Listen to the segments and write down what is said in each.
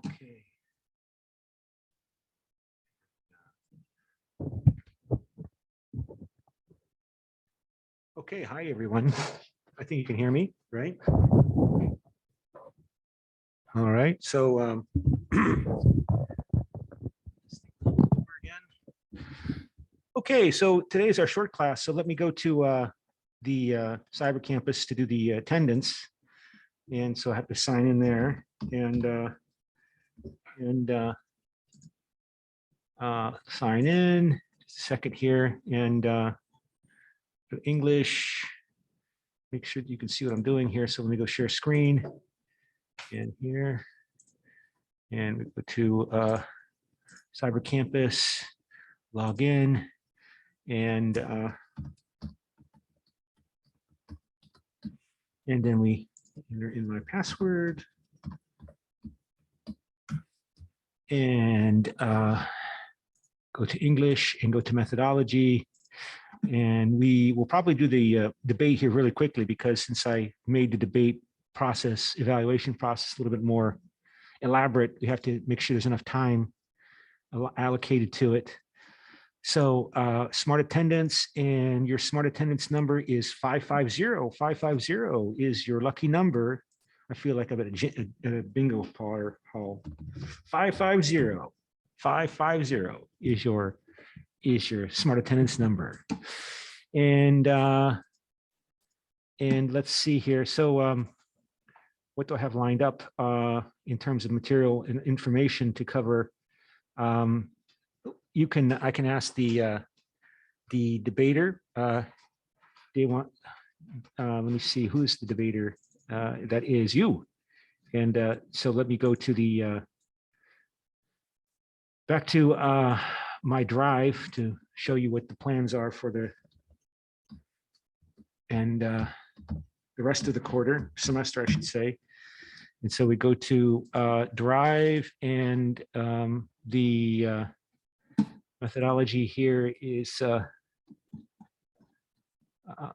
Okay. Okay, hi everyone. I think you can hear me, right? All right, so over again. Okay, so today is our short class. So let me go to the cyber campus to do the attendance. And so I have to sign in there and sign in. Just a second here and English. Make sure you can see what I'm doing here. So let me go share screen and here. And we go to cyber campus, log in, and then we enter in my password and go to English and go to methodology. And we will probably do the debate here really quickly because since I made the debate process, evaluation process a little bit more elaborate, we have to make sure there's enough time allocated to it. So smart attendance, and your smart attendance number is 550. 550 is your lucky number. I feel like I'm at a bingo hall. 550. 550 is your smart attendance number. And let's see here. So what do I have lined up in terms of material and information to cover? I can ask the debater. They want. Let me see, who's the debater? That is you. And so let me go to the back to my drive to show you what the plans are for the rest of the quarter semester, I should say. And so we go to drive, and the methodology here is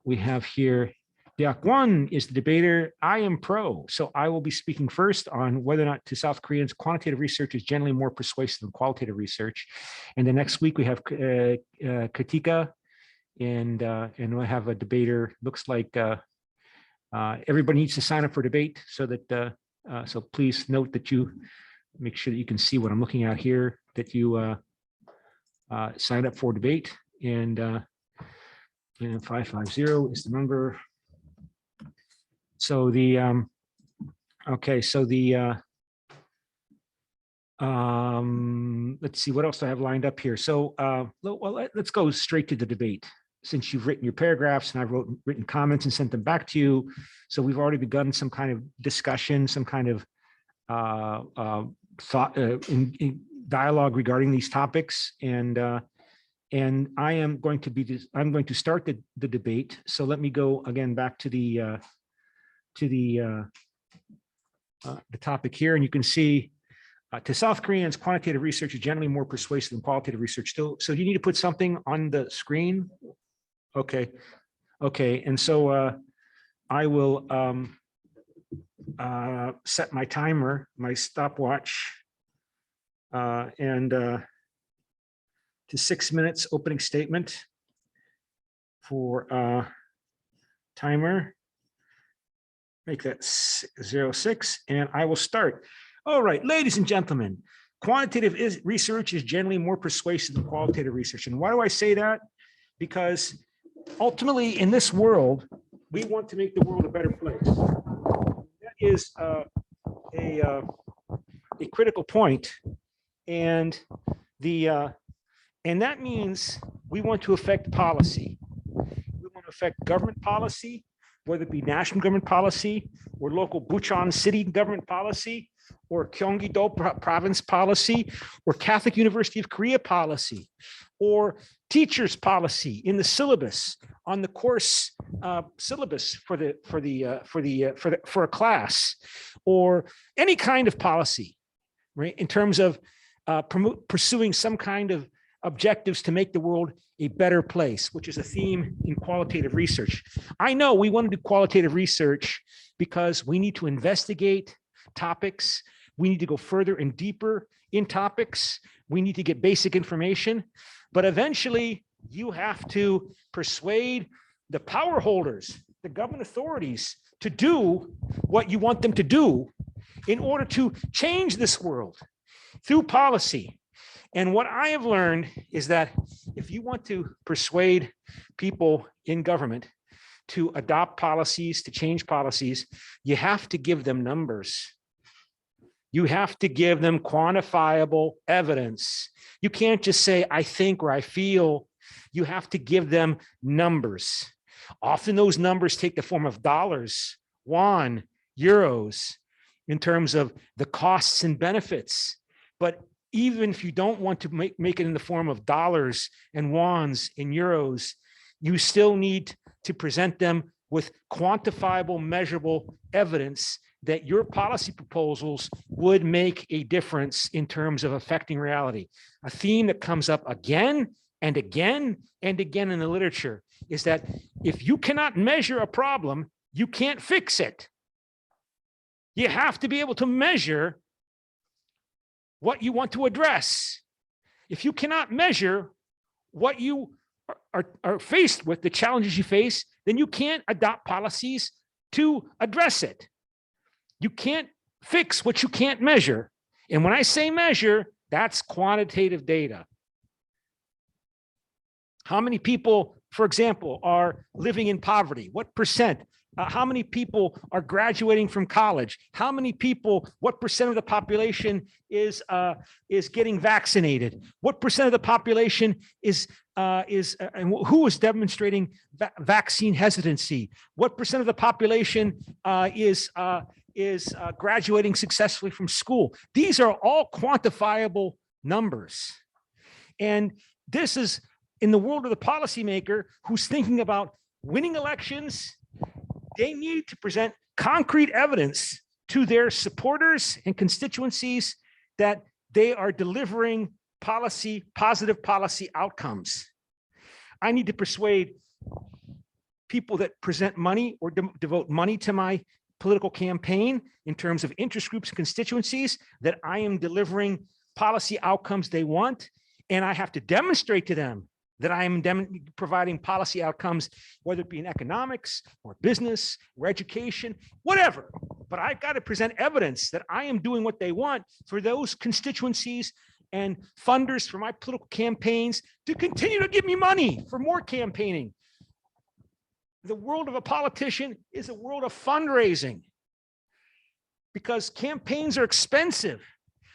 we have here CUK 1 is the debater. I am pro, so I will be speaking first on whether or not to South Koreans quantitative research is generally more persuasive than qualitative research. And the next week we have Katika, and we'll have a debater. Looks like everybody needs to sign up for debate, so that so please note that you make sure that you can see what I'm looking at here, that you sign up for debate, and 550 is the number. So the okay, so the let's see, what else do I have lined up here? So well, let's go straight to the debate, since you've written your paragraphs and I've written comments and sent them back to you. So we've already begun some kind of discussion, some kind of thought in dialogue regarding these topics, and I am going to start the debate. So let me go again back to the topic here, and you can see to South Koreans, quantitative research is generally more persuasive than qualitative research. Still, so you need to put something on the screen. Okay, and so I will set my timer, my stopwatch, and to 6 minutes opening statement for timer. Make that 06, and I will start. All right, ladies and gentlemen, quantitative research is generally more persuasive than qualitative research. And why do I say that? Because ultimately in this world, we want to make the world a better place. is a critical point, and and that means we want to affect policy. We want to affect government policy, whether it be national government policy or local Bucheon city government policy or Gyeonggi-do province policy or Catholic University of Korea policy or teachers policy in the syllabus on the course syllabus for a class, or any kind of policy, right? In terms of pursuing some kind of objectives to make the world a better place, which is a theme in qualitative research. I know we want to do qualitative research because we need to investigate topics. We need to go further and deeper in topics. We need to get basic information, but eventually you have to persuade the power holders, the government authorities, to do what you want them to do in order to change this world through policy. And what I have learned is that if you want to persuade people in government to adopt policies, to change policies, you have to give them numbers. You have to give them quantifiable evidence. You can't just say, I think or I feel. You have to give them numbers. Often those numbers take the form of dollars, won, euros, in terms of the costs and benefits. But even if you don't want to make it in the form of dollars and wons and euros, you still need to present them with quantifiable, measurable evidence that your policy proposals would make a difference in terms of affecting reality. A theme that comes up again and again and again in the literature is that if you cannot measure a problem, you can't fix it. You have to be able to measure what you want to address. If you cannot measure what you are faced with, the challenges you face, then you can't adopt policies to address it. You can't fix what you can't measure. And when I say measure, that's quantitative data. How many people, for example, are living in poverty? What percent? How many people are graduating from college? How many people, what percent of the population is getting vaccinated? What percent of the population and who is demonstrating vaccine hesitancy? What percent of the population is graduating successfully from school? These are all quantifiable numbers. And this is in the world of the policymaker who's thinking about winning elections. They need to present concrete evidence to their supporters and constituencies that they are delivering positive policy outcomes. I need to persuade people that present money or devote money to my political campaign in terms of interest groups and constituencies that I am delivering policy outcomes they want. And I have to demonstrate to them that I am providing policy outcomes, whether it be in economics or business or education, whatever. But I've got to present evidence that I am doing what they want for those constituencies and funders for my political campaigns to continue to give me money for more campaigning. The world of a politician is a world of fundraising because campaigns are expensive.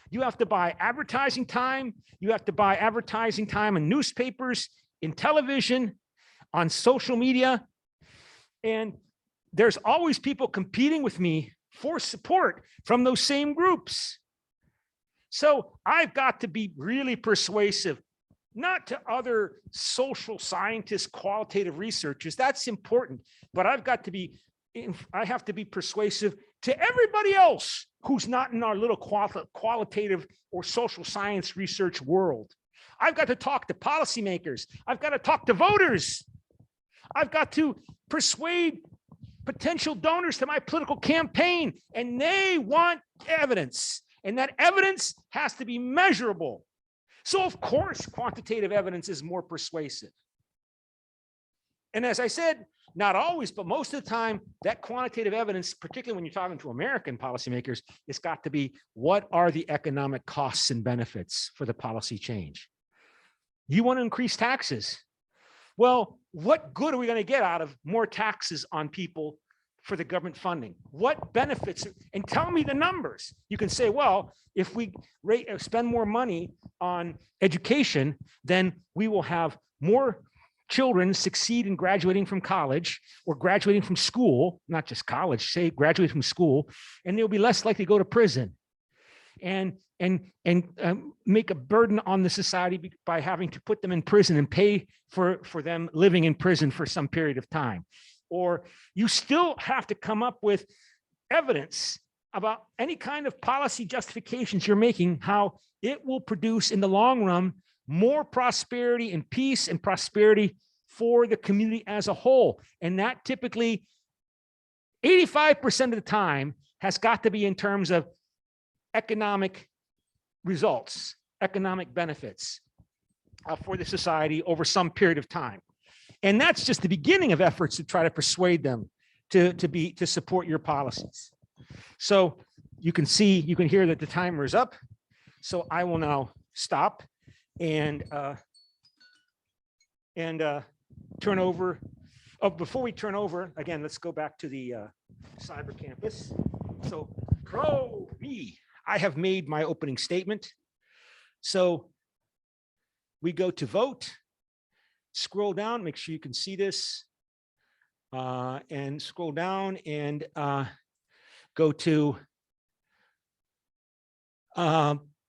You have to buy advertising time. You have to buy advertising time in newspapers, in television, on social media. And there's always people competing with me for support from those same groups. So I've got to be really persuasive, not to other social scientists, qualitative researchers. That's important, but I have to be persuasive to everybody else who's not in our little qualitative or social science research world. I've got to talk to policymakers. I've got to talk to voters. I've got to persuade potential donors to my political campaign, and they want evidence, and that evidence has to be measurable. So of course, quantitative evidence is more persuasive. And as I said, not always, but most of the time, that quantitative evidence, particularly when you're talking to American policymakers, it's got to be, what are the economic costs and benefits for the policy change? You want to increase taxes? Well, what good are we going to get out of more taxes on people for the government funding? What benefits? And tell me the numbers. You can say, well, if we spend more money on education, then we will have more children succeed in graduating from college or graduating from school, not just college, say graduate from school, and they'll be less likely to go to prison and make a burden on the society by having to put them in prison and pay for them living in prison for some period of time. Or you still have to come up with evidence about any kind of policy justifications you're making, how it will produce in the long run more prosperity and peace and prosperity for the community as a whole. And that typically 85% of the time has got to be in terms of economic results, economic benefits for the society over some period of time. And that's just the beginning of efforts to try to persuade them to support your policies. So you can hear that the timer is up. So I will now stop and turn over. Oh, before we turn over, again, let's go back to the cyber campus. So me, I have made my opening statement. So we go to vote, scroll down, make sure you can see this, and scroll down and go to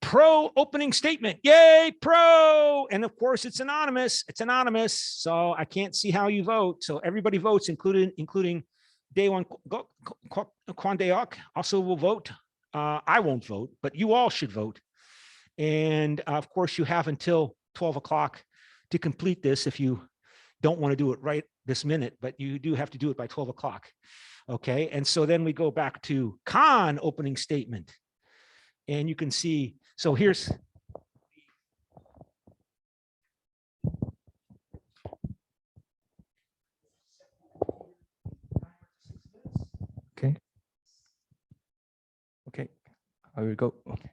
pro opening statement. Yay, pro. And of course, it's anonymous. It's anonymous. So I can't see how you vote. So everybody votes, including Daewon Kwandeok also will vote. I won't vote, but you all should vote. And of course, you have until 12 o'clock to complete this if you don't want to do it right this minute, but you do have to do it by 12 o'clock. Okay, and so then we go back to Khan opening statement. And you can see, so here's. Okay, I will go. Okay.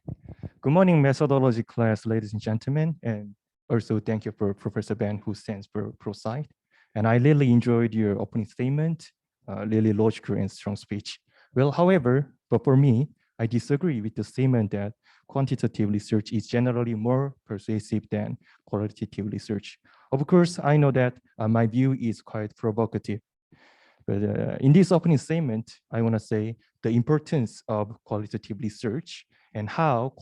Good morning, methodology class, ladies and gentlemen, and also thank you for Professor Ben who stands for ProSci. And I really enjoyed your opening statement, really logical and strong speech. Well, however, but for me, I disagree with the statement that quantitative research is generally more persuasive than qualitative research. Of course, I know that my view is quite provocative. But in this opening statement, I want to say the importance of qualitative research and how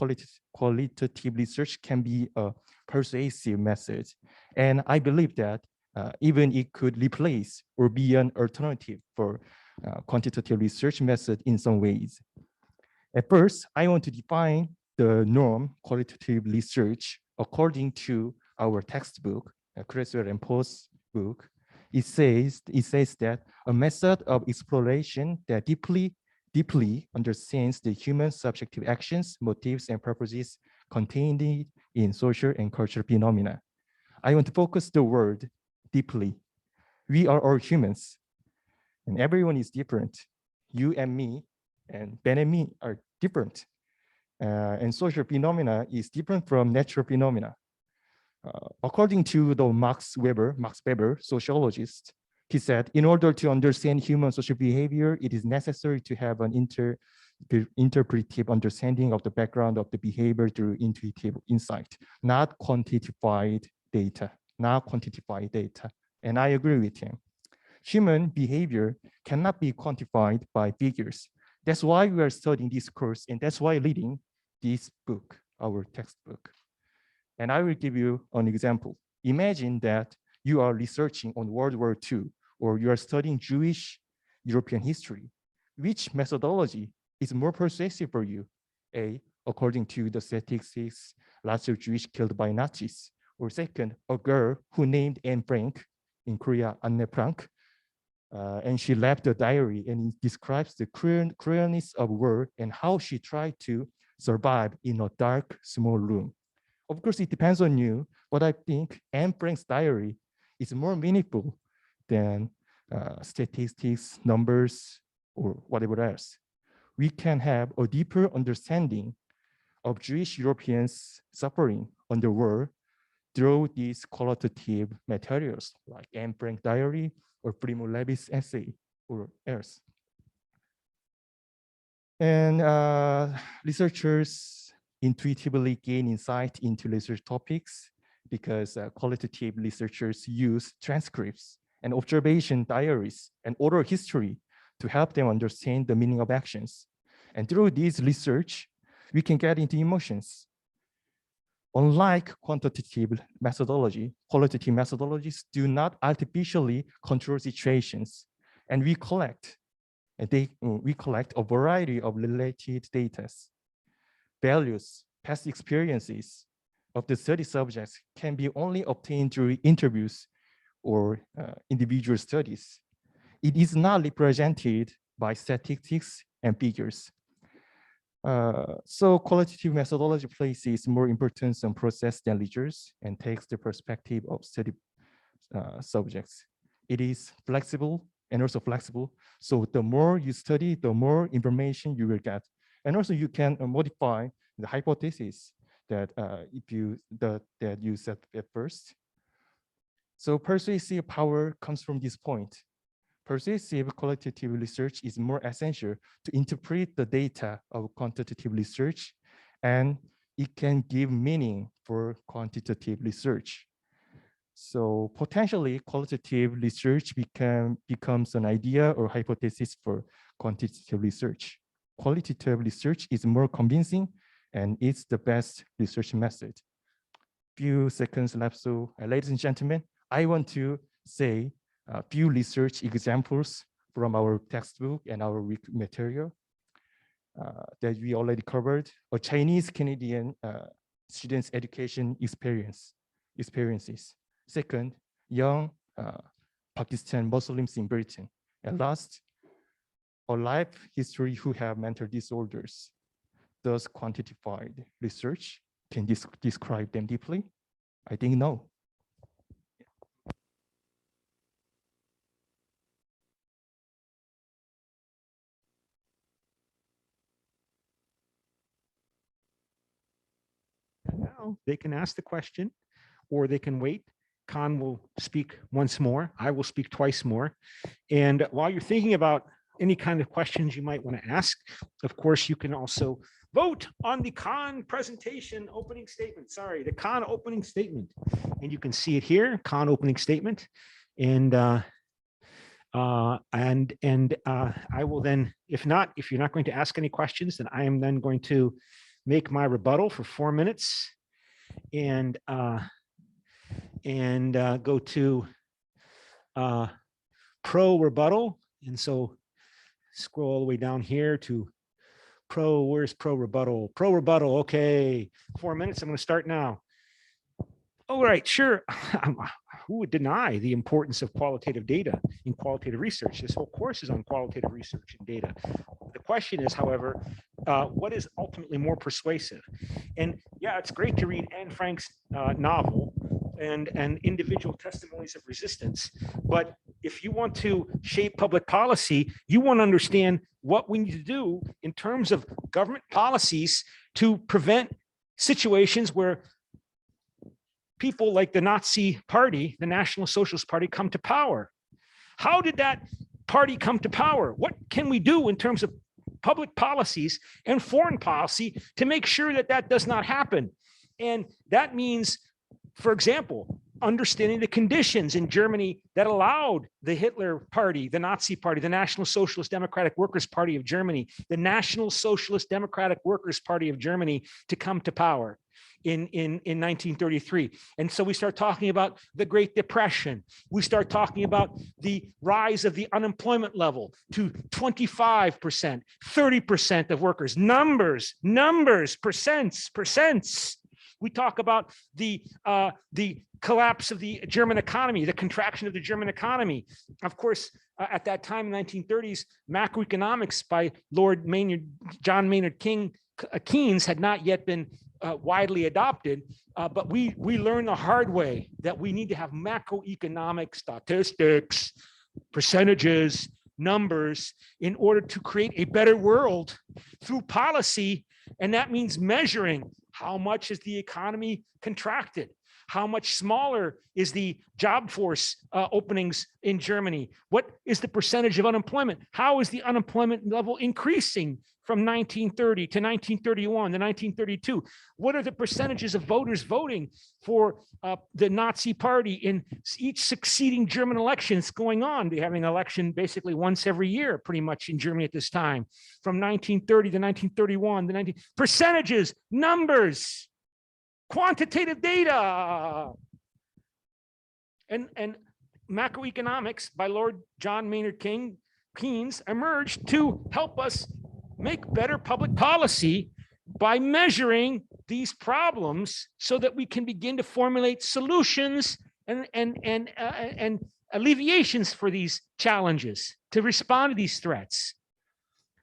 qualitative research can be a persuasive method. And I believe that even it could replace or be an alternative for quantitative research method in some ways. At first, I want to define the norm qualitative research according to our textbook, Creswell and Poe's book. It says that a method of exploration that deeply understands the human subjective actions, motives, and purposes contained in social and cultural phenomena. I want to focus the word deeply. We are all humans, and everyone is different. You and me, and Ben and me are different. And social phenomena is different from natural phenomena. According to the Max Weber, sociologist, he said, in order to understand human social behavior, it is necessary to have an interpretive understanding of the background of the behavior through intuitive insight, not quantified data. And I agree with him. Human behavior cannot be quantified by figures. That's why we are studying this course, and that's why reading this book, our textbook. And I will give you an example. Imagine that you are researching on World War II, or you are studying Jewish European history. Which methodology is more persuasive for you? A, according to the statistics, lots of Jewish killed by Nazis. Or second, a girl who named Anne Frank, in Korea, Anne Frank, and she left a diary and it describes the cruelness of war and how she tried to survive in a dark, small room. Of course, it depends on you, but I think Anne Frank's diary is more meaningful than statistics, numbers, or whatever else. We can have a deeper understanding of Jewish Europeans suffering under war through these qualitative materials like Anne Frank diary or Primo Levi's essay or else. And researchers intuitively gain insight into research topics because qualitative researchers use transcripts and observation diaries and oral history to help them understand the meaning of actions. And through this research, we can get into emotions. Unlike quantitative methodology, qualitative methodologies do not artificially control situations, and we collect a variety of related data. Values, past experiences of the study subjects can be only obtained through interviews or individual studies. It is not represented by statistics and figures. So qualitative methodology places more importance on process than leaders and takes the perspective of study subjects. It is flexible and also flexible. So the more you study, the more information you will get. And also you can modify the hypothesis that that you set at first. So persuasive power comes from this point. Persuasive qualitative research is more essential to interpret the data of quantitative research, and it can give meaning for quantitative research. So potentially qualitative research becomes an idea or hypothesis for quantitative research. Qualitative research is more convincing and it's the best research method. Few seconds left, so ladies and gentlemen, I want to say a few research examples from our textbook and our material that we already covered. A Chinese Canadian students' education experiences. Second, young Pakistan Muslims in Britain. And last, a life history who have mental disorders. Does quantified research can describe them deeply? I think no. Now they can ask the question or they can wait. Khan will speak once more. I will speak twice more. And while you're thinking about any kind of questions you might want to ask, of course, you can also vote on the Khan presentation opening statement. Sorry, the Khan opening statement. And you can see it here, Khan opening statement. And I will then, if you're not going to ask any questions, then I am then going to make my rebuttal for 4 minutes and go to pro rebuttal. And so scroll all the way down here to pro. Where's pro rebuttal? Pro rebuttal. Okay, 4 minutes. I'm going to start now. All right, sure. Who would deny the importance of qualitative data in qualitative research? This whole course is on qualitative research and data. The question is, however, what is ultimately more persuasive? And yeah, it's great to read Anne Frank's novel and individual testimonies of resistance. But if you want to shape public policy, you want to understand what we need to do in terms of government policies to prevent situations where people like the Nazi Party, the National Socialist Party, come to power. How did that party come to power? What can we do in terms of public policies and foreign policy to make sure that that does not happen? And that means, for example, understanding the conditions in Germany that allowed the Hitler Party, the Nazi Party, the National Socialist Democratic Workers' Party of Germany, the National Socialist Democratic Workers' Party of Germany to come to power in 1933. And so we start talking about the Great Depression. We start talking about the rise of the unemployment level to 25%, 30% of workers. Numbers, percents. We talk about the collapse of the German economy, the contraction of the German economy. Of course, at that time in the 1930s, macroeconomics by John Maynard Keynes had not yet been widely adopted, but we learned the hard way that we need to have macroeconomic statistics, percentages, numbers in order to create a better world through policy. And that means measuring how much is the economy contracted, How much smaller is the job force openings in Germany? What is the percentage of unemployment? How is the unemployment level increasing from 1930 to 1931 to 1932? What are the percentages of voters voting for the Nazi party in each succeeding German elections going on? They have an election basically once every year, pretty much in Germany at this time, from 1930 to 1931, percentages, numbers, quantitative data. And macroeconomics by Lord John Maynard Keynes emerged to help us make better public policy by measuring these problems so that we can begin to formulate solutions and alleviations for these challenges, to respond to these threats.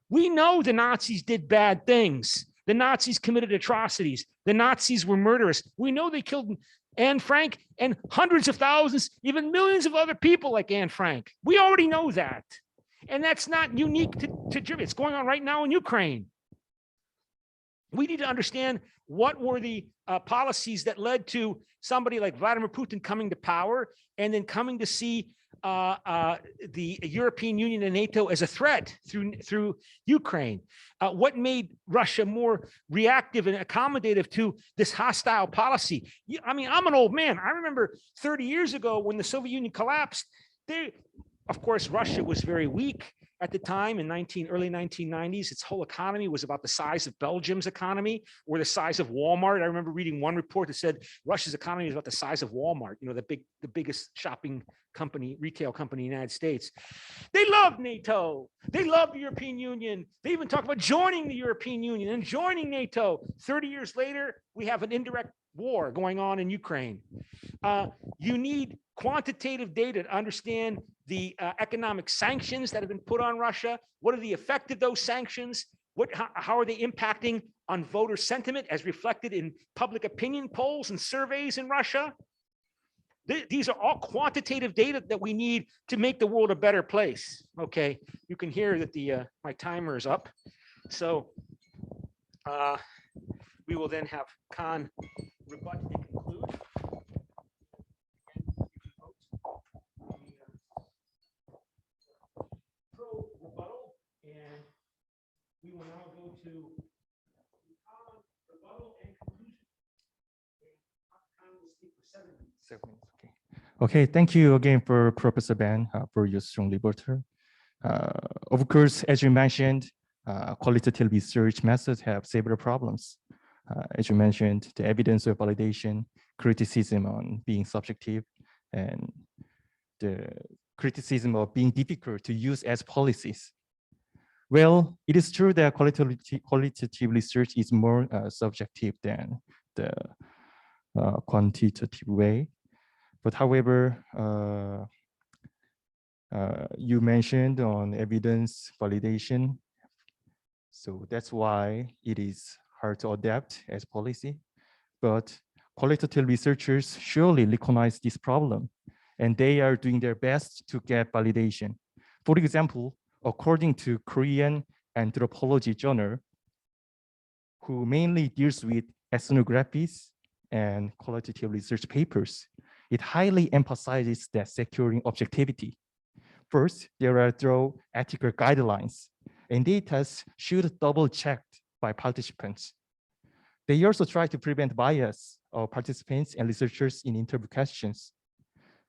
We know the Nazis did bad things. The Nazis committed atrocities. The Nazis were murderous. We know they killed Anne Frank and hundreds of thousands, even millions of other people like Anne Frank. We already know that. And that's not unique to Germany. It's going on right now in Ukraine. We need to understand what were the policies that led to somebody like Vladimir Putin coming to power and then coming to see the European Union and NATO as a threat through Ukraine. What made Russia more reactive and accommodative to this hostile policy? I mean, I'm an old man. I remember 30 years ago when the Soviet Union collapsed, of course, Russia was very weak at the time in early 1990s. Its whole economy was about the size of Belgium's economy or the size of Walmart. I remember reading one report that said Russia's economy is about the size of Walmart, you know, the biggest shopping company, retail company in the United States. They loved NATO. They loved the European Union. They even talked about joining the European Union and joining NATO. 30 years later, we have an indirect war going on in Ukraine. You need quantitative data to understand the economic sanctions that have been put on Russia. What are the effect of those sanctions? How are they impacting on voter sentiment as reflected in public opinion polls and surveys in Russia? These are all quantitative data that we need to make the world a better place. Okay, you can hear that my timer is up. So we will then have Khan rebut and conclude. Rebuttal, and we will now go to rebuttal and conclusion. Will speak for 7 minutes. 7 minutes. Okay, thank you again for Professor Ben for your strong rebuttal. Of course, as you mentioned, qualitative research methods have several problems. As you mentioned, the evidence of validation, criticism on being subjective, and the criticism of being difficult to use as policies. Well, it is true that qualitative research is more subjective than the quantitative way. But however, you mentioned on evidence validation. So that's why it is hard to adapt as policy. But qualitative researchers surely recognize this problem, and they are doing their best to get validation. For example, according to Korean Anthropology Journal, who mainly deals with ethnographies and qualitative research papers, it highly emphasizes that securing objectivity. First, there are thorough ethical guidelines, and data should double-checked by participants. They also try to prevent bias of participants and researchers in interview questions,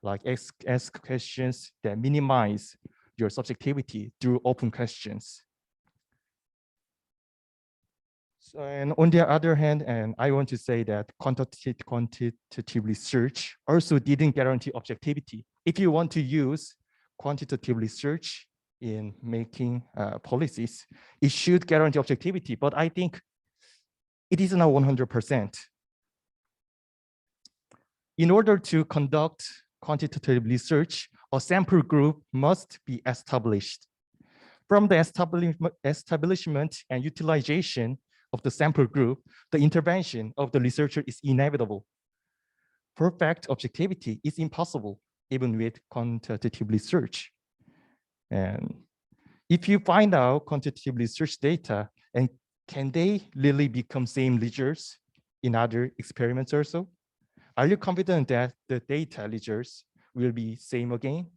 like ask questions that minimize your subjectivity through open questions. So, and on the other hand, and I want to say that quantitative research also didn't guarantee objectivity. If you want to use quantitative research in making policies, it should guarantee objectivity, but I think it is not 100%. In order to conduct quantitative research, a sample group must be established. From the establishment and utilization of the sample group, the intervention of the researcher is inevitable. Perfect objectivity is impossible, even with quantitative research. And if you find out quantitative research data, and can they really become same results in other experiments also? Are you confident that the data results will be same again?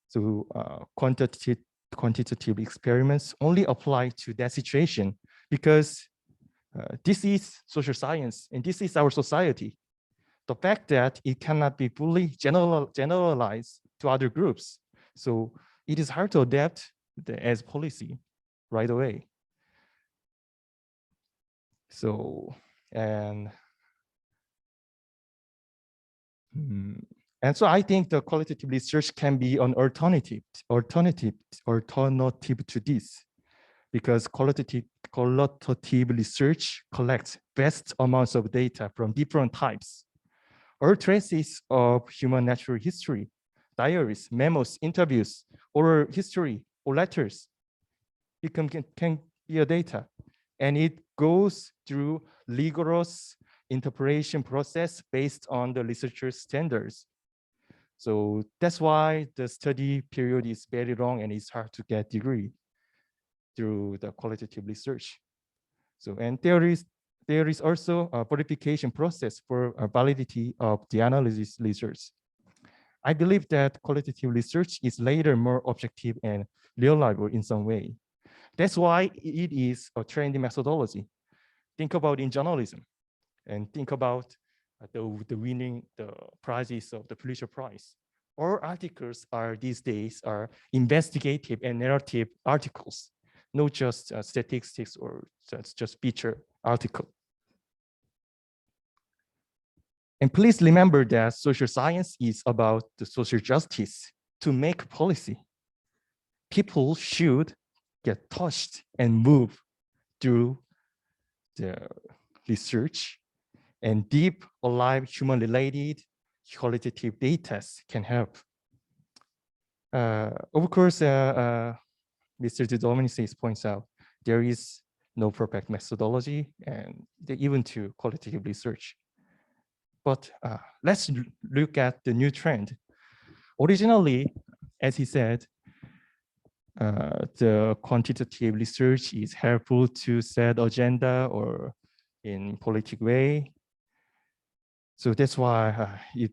So quantitative experiments only apply to that situation because this is social science and this is our society. The fact that it cannot be fully generalized to other groups. So it is hard to adapt as policy right away. So, and so I think the qualitative research can be an alternative to this, because qualitative research collects vast amounts of data from different types, or traces of human natural history, diaries, memos, interviews, oral history, or letters. It can be a data, and it goes through rigorous interpretation process based on the researcher's standards. So that's why the study period is very long and it's hard to get degree through the qualitative research. So, and there is also a verification process for validity of the analysis research. I believe that qualitative research is later more objective and reliable in some way. That's why it is a trendy methodology. Think about in journalism and think about the winning the prizes of the Pulitzer Prize. All articles are these days are investigative and narrative articles, not just statistics or just feature article. And please remember that social science is about the social justice to make policy. People should get touched and moved through the research, and deep, alive, human-related qualitative data can help. Of course, Mr. Dominicis points out there is no perfect methodology, and even to qualitative research. But let's look at the new trend. Originally, as he said, the quantitative research is helpful to set agenda or in political way. So that's why it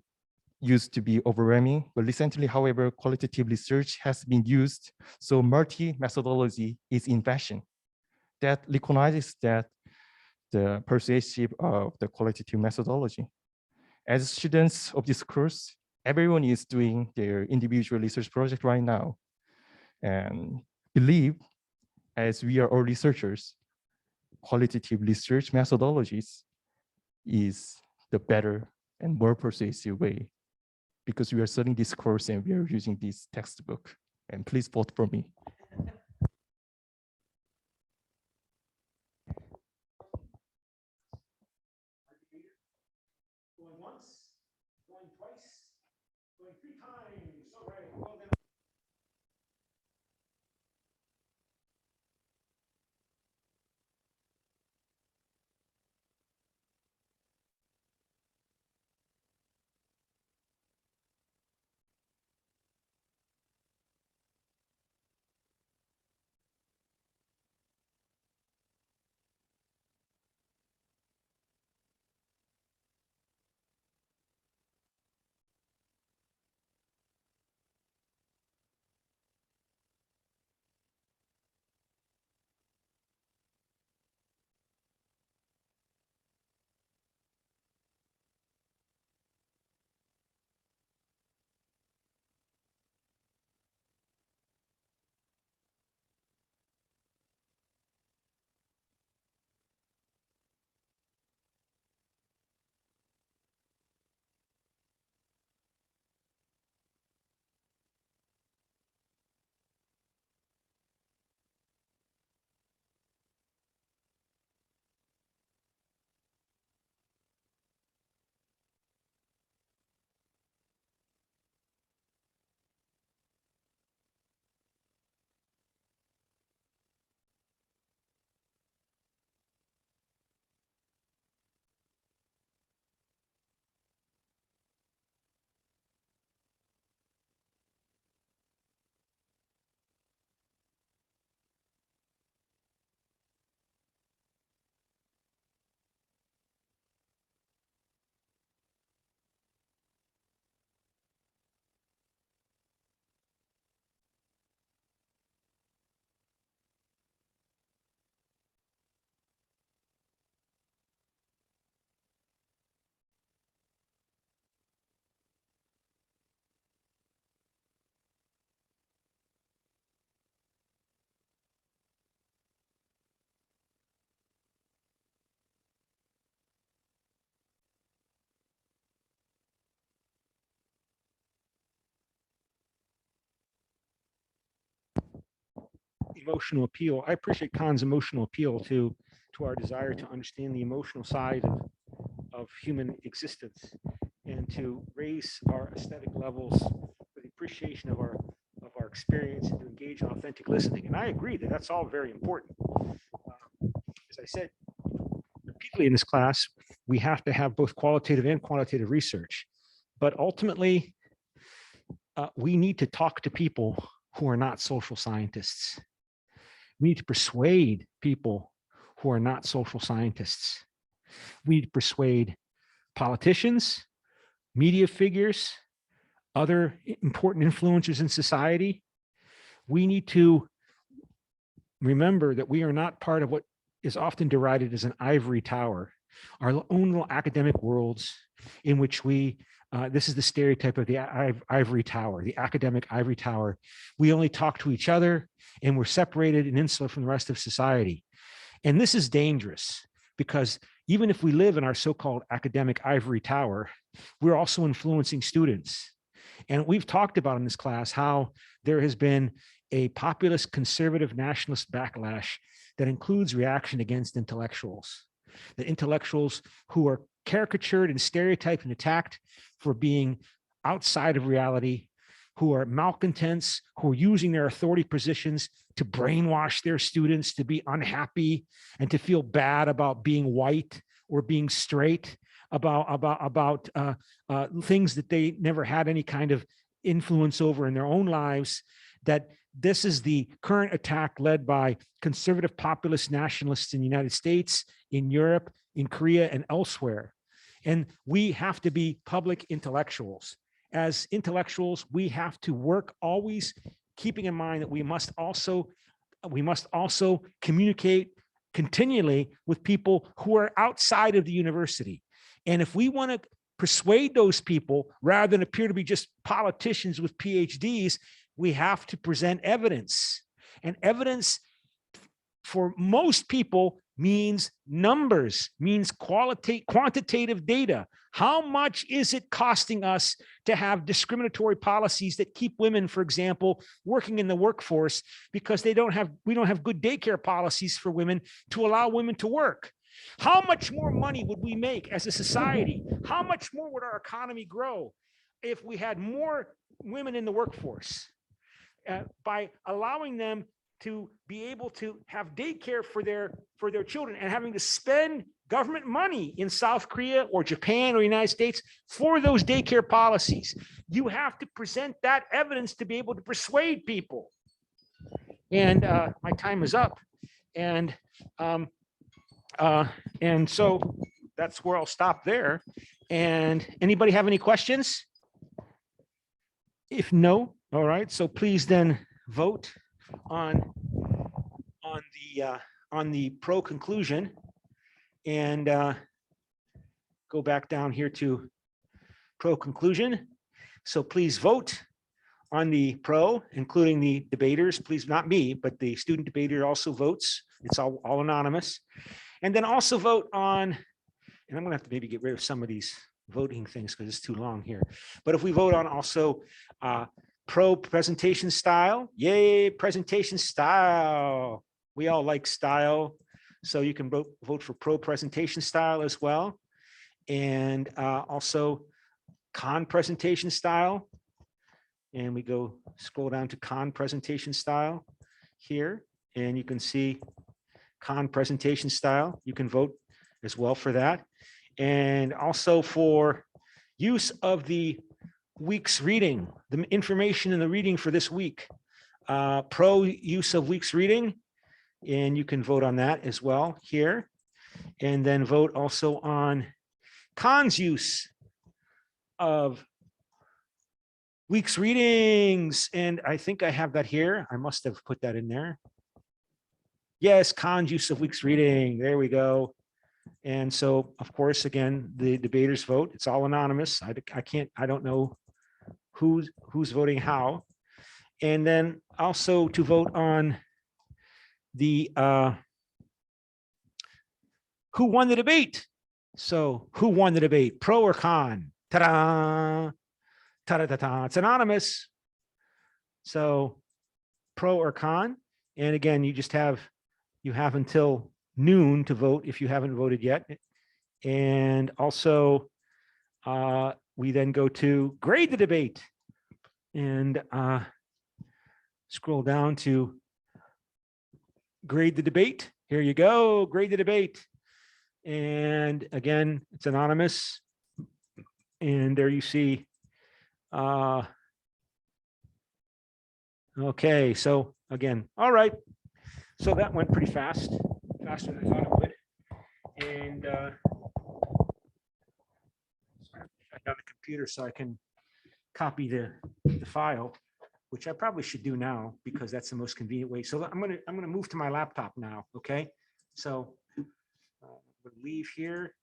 used to be overwhelming. But recently, however, qualitative research has been used. So multi-methodology is in fashion. That recognizes that the persuasive of the qualitative methodology. As students of this course, everyone is doing their individual research project right now. And believe, as we are all researchers, qualitative research methodologies is the better and more persuasive way, because we are studying this course and we are using this textbook. And please vote for me. Going once, going twice, going 3 times. All right. Well, then emotional appeal. I appreciate Khan's emotional appeal to our desire to understand the emotional side of human existence and to raise our aesthetic levels for the appreciation of our experience and to engage in authentic listening. And I agree that that's all very important. As I said repeatedly in this class, we have to have both qualitative and quantitative research. But ultimately, we need to talk to people who are not social scientists. We need to persuade people who are not social scientists. We need to persuade politicians, media figures, other important influencers in society. We need to remember that we are not part of what is often derided as an ivory tower, our own little academic worlds in which we, this is the stereotype of the ivory tower, the academic ivory tower. We only talk to each other and we're separated and insular from the rest of society. And this is dangerous because even if we live in our so-called academic ivory tower, we're also influencing students. And we've talked about in this class how there has been a populist conservative nationalist backlash that includes reaction against intellectuals, the intellectuals who are caricatured and stereotyped and attacked for being outside of reality, who are malcontents, who are using their authority positions to brainwash their students to be unhappy and to feel bad about being white or being straight, about things that they never had any kind of influence over in their own lives. That this is the current attack led by conservative populist nationalists in the United States, in Europe, in Korea, and elsewhere. And we have to be public intellectuals. As intellectuals, we have to work always keeping in mind that we must also communicate continually with people who are outside of the university. And if we want to persuade those people rather than appear to be just politicians with PhDs, we have to present evidence. And evidence for most people means numbers, means quantitative data. How much is it costing us to have discriminatory policies that keep women, for example, working in the workforce because we don't have good daycare policies for women to allow women to work? How much more money would we make as a society? How much more would our economy grow if we had more women in the workforce? By allowing them to be able to have daycare for their children and having to spend government money in South Korea or Japan or the United States for those daycare policies. You have to present that evidence to be able to persuade people. And my time is up. And so that's where I'll stop there. And anybody have any questions? If no, all right. So please then vote on the pro conclusion and go back down here to pro conclusion. So please vote on the pro, including the debaters. Please, not me, but the student debater also votes. It's all anonymous. And then also vote on, and I'm gonna have to maybe get rid of some of these voting things because it's too long here. But if we vote on also pro presentation style, yay, presentation style. We all like style. So you can vote for pro presentation style as well. And also con presentation style. And we go scroll down to con presentation style here. And you can see con presentation style. You can vote as well for that. And also for use of the week's reading, the information in the reading for this week, pro use of week's reading, and you can vote on that as well here. And then vote also on cons use of week's readings. And I think I have that here. I must have put that in there. Yes, cons use of week's reading. There we go. And so, of course, again, the debaters vote. It's all anonymous. I don't know who's voting how. And then also to vote on the who won the debate. So who won the debate, pro or con? Ta-da, ta-da-ta-ta. It's anonymous. So pro or con. And again, you have until noon to vote if you haven't voted yet. And also, we then go to grade the debate and scroll down to grade the debate. Here you go, grade the debate. And again, it's anonymous. And there you see, okay, so again, all right. So that went pretty fast, faster than I thought it would. And shut down the computer so I can copy the file, which I probably should do now because that's the most convenient way. So I'm gonna move to my laptop now. Okay, so I'm gonna leave here